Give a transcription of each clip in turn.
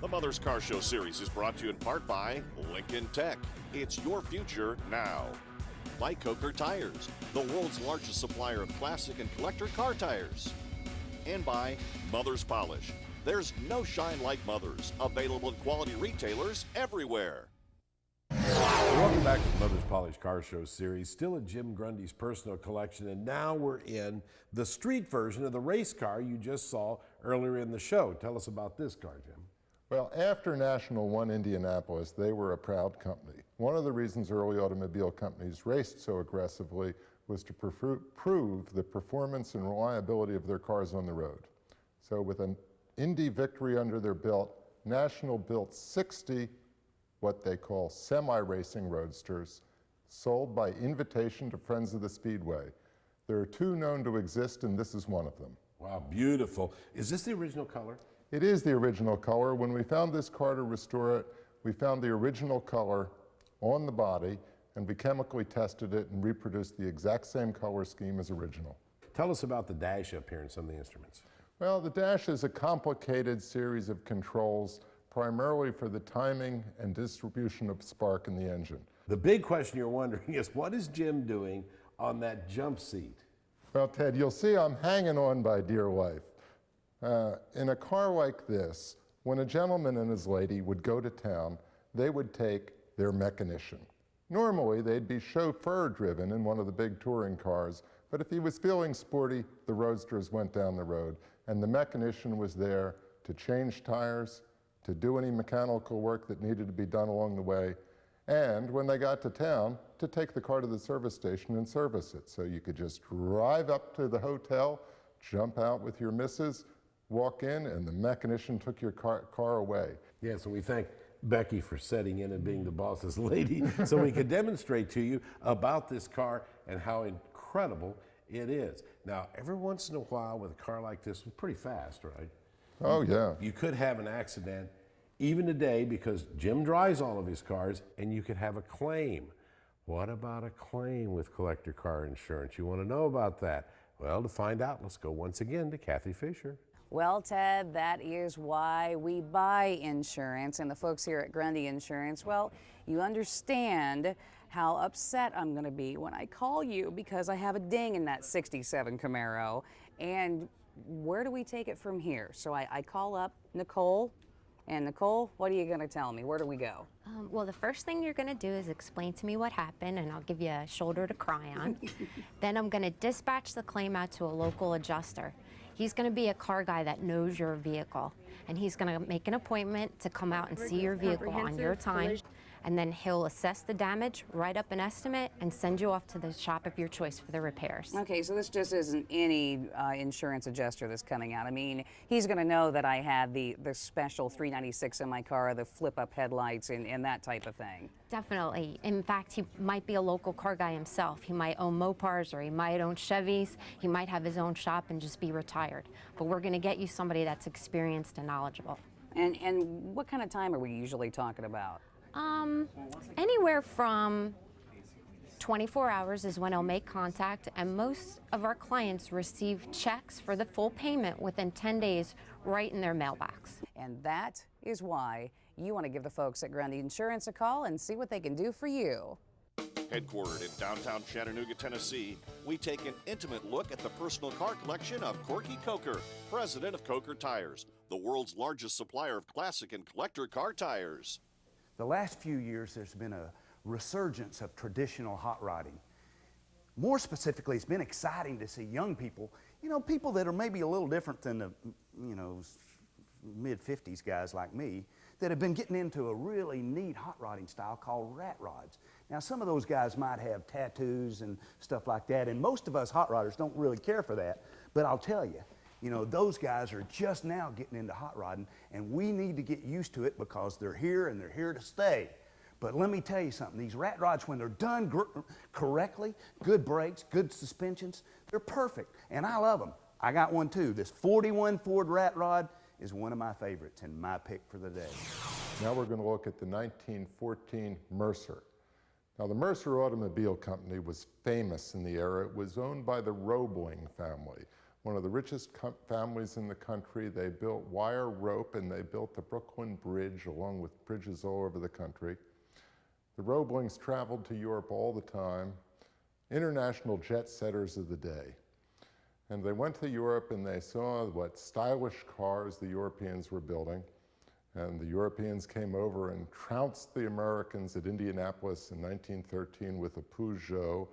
The Mother's Car Show series is brought to you in part by Lincoln Tech. It's your future now. By Coker Tires, the world's largest supplier of classic and collector car tires. And by Mother's Polish. There's no shine like Mother's. Available at quality retailers everywhere. Welcome back to the Mother's Polish Car Show series, still in Jim Grundy's personal collection, and now we're in the street version of the race car you just saw earlier in the show. Tell us about this car, Jim. Well, after National won Indianapolis, they were a proud company. One of the reasons early automobile companies raced so aggressively was to prove the performance and reliability of their cars on the road. So with an Indy victory under their belt, National built 60 what they call semi-racing roadsters, sold by invitation to friends of the Speedway. There are two known to exist, and this is one of them. Wow, beautiful. Is this the original color? It is the original color. When we found this car to restore it, we found the original color on the body, and we chemically tested it and reproduced the exact same color scheme as original. Tell us about the dash up here and some of the instruments. Well, the dash is a complicated series of controls primarily for the timing and distribution of spark in the engine. The big question you're wondering is, what is Jim doing on that jump seat? Well, Ted, you'll see I'm hanging on by dear life. In a car like this, when a gentleman and his lady would go to town, they would take their mechanician. Normally, they'd be chauffeur-driven in one of the big touring cars, but if he was feeling sporty, the roadsters went down the road, and the mechanician was there to change tires, to do any mechanical work that needed to be done along the way, and when they got to town, to take the car to the service station and service it. So you could just drive up to the hotel, jump out with your missus, walk in, and the mechanician took your car away. Yes, and we thank Becky for setting in and being the boss's lady so we could demonstrate to you about this car and how incredible it is. Now, every once in a while with a car like this, it's pretty fast, right? Oh, yeah. You could have an accident even today because Jim drives all of his cars, and you could have a claim. What about a claim with collector car insurance? You want to know about that? Well, to find out, let's go once again to Kathy Fisher. Well, Ted, that is why we buy insurance, and the folks here at Grundy Insurance, well, you understand how upset I'm going to be when I call you because I have a ding in that 67 Camaro, and where do we take it from here? So I call up Nicole, and Nicole, what are you going to tell me? Where do we go? Well, the first thing you're going to do is explain to me what happened, and I'll give you a shoulder to cry on. Then I'm going to dispatch the claim out to a local adjuster. He's going to be a car guy that knows your vehicle, and he's going to make an appointment to come out and see your vehicle on your time, and then he'll assess the damage, write up an estimate, and send you off to the shop of your choice for the repairs. Okay, so this just isn't any insurance adjuster that's coming out. I mean, he's going to know that I had the special 396 in my car, the flip-up headlights, and that type of thing. Definitely. In fact, he might be a local car guy himself. He might own Mopars, or he might own Chevys. He might have his own shop and just be retired. But we're going to get you somebody that's experienced and knowledgeable. And what kind of time are we usually talking about? Anywhere from 24 hours is when I'll make contact, and most of our clients receive checks for the full payment within 10 days right in their mailbox. And that is why you want to give the folks at Grundy Insurance a call and see what they can do for you. Headquartered in downtown Chattanooga, Tennessee, we take an intimate look at the personal car collection of Corky Coker, president of Coker Tires, the world's largest supplier of classic and collector car tires. The last few years, there's been a resurgence of traditional hot rodding. More specifically, it's been exciting to see young people, people that are maybe a little different than the, mid-50s guys like me, that have been getting into a really neat hot rodding style called rat rods. Now, some of those guys might have tattoos and stuff like that, and most of us hot rodders don't really care for that, but I'll tell you, those guys are just now getting into hot rodding, and we need to get used to it because they're here and they're here to stay. But let me tell you something, these rat rods, when they're done correctly, good brakes, good suspensions, they're perfect, and I love them. I got one too. This 41 Ford rat rod is one of my favorites and my pick for the day. Now we're going to look at the 1914 Mercer. Now, the Mercer Automobile Company was famous in the era. It was owned by the Roebling family. one of the richest families in the country. They built wire rope and they built the Brooklyn Bridge along with bridges all over the country. The Roeblings traveled to Europe all the time, international jet setters of the day. And they went to Europe and they saw what stylish cars the Europeans were building. And the Europeans came over and trounced the Americans at Indianapolis in 1913 with a Peugeot,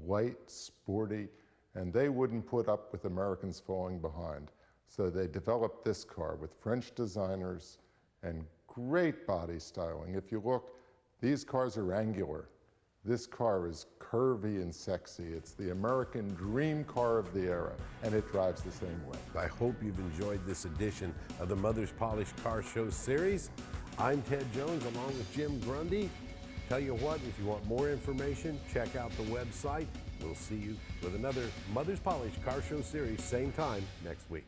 light, sporty, and they wouldn't put up with Americans falling behind. So they developed this car with French designers and great body styling. If you look, these cars are angular. This car is curvy and sexy. It's the American dream car of the era, and it drives the same way. I hope you've enjoyed this edition of the Mother's Polished Car Show series. I'm Ted Jones along with Jim Grundy. Tell you what, if you want more information, check out the website. We'll see you with another Mother's Polished Car Show series, same time next week.